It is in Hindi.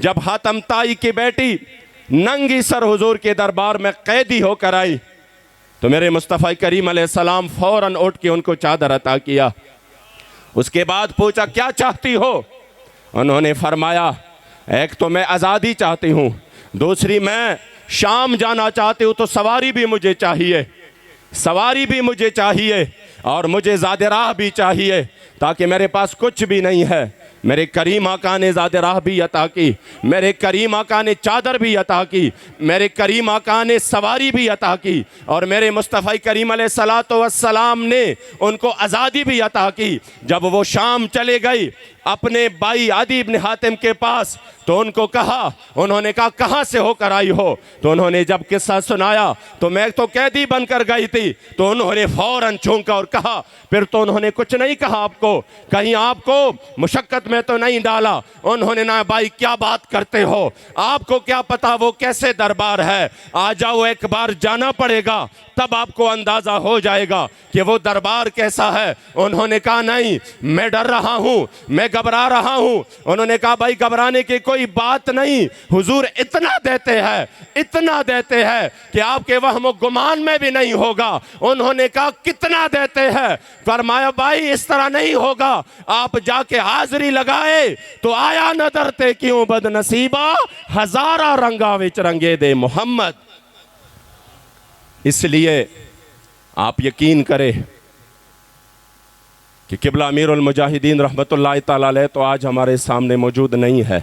जब हातम ताई की बेटी नंगी सर हुजूर के दरबार में कैदी होकर आई तो मेरे मुस्तफ़ा करीम अलैहिस्सलाम फौरन उठ के उनको चादर अता किया। उसके बाद पूछा क्या चाहती हो? उन्होंने फरमाया एक तो मैं आज़ादी चाहती हूँ, दूसरी मैं शाम जाना चाहती हूँ तो सवारी भी मुझे चाहिए, सवारी भी मुझे चाहिए और मुझे ज़ादे राह भी चाहिए ताकि मेरे पास कुछ भी नहीं है। मेरे करीम आका ने ज़ादे राह भी अता की, मेरे करीम आका ने चादर भी अता की, मेरे करीम आका ने सवारी भी अता की और मेरे मुस्तफ़ा करीम अलैहिस्सलातु वस्सलाम ने उनको आज़ादी भी अता की। जब वो शाम चले गई अपने भाई आदी इब्न हातिम के पास तो उनको कहा, उन्होंने कहा कहाँ से होकर आई हो? तो उन्होंने जब किस्सा सुनाया तो मैं तो कैदी बनकर गई थी। तो उन्होंने फौरन चौंका और कहा फिर तो उन्होंने कुछ नहीं कहा आपको, कहीं आपको मुशक्क़त में तो नहीं डाला? उन्होंने ना भाई क्या बात करते हो, आपको क्या पता वो कैसे दरबार है, आ जाओ एक बार जाना पड़ेगा तब आपको अंदाज़ा हो जाएगा कि वो दरबार कैसा है। उन्होंने कहा नहीं मैं डर रहा हूँ, मैं घबरा रहा हूँ। उन्होंने कहा भाई घबराने की कोई बात नहीं, हुजूर इतना देते हैं, इतना देते हैं कि आपके वहम गुमान में भी नहीं होगा। उन्होंने कहा कितना देते हैं? फरमाया भाई इस तरह नहीं होगा, आप जाके हाजिरी लगाए तो आया नदर ते क्यों बदनसीबा हजारा रंगा विच रंगे दे मोहम्मद। इसलिए आप यकीन करें कि किबला अमीरुल मुजाहिदीन रहमतुल्लाह तआला अलैह तो आज हमारे सामने मौजूद नहीं है।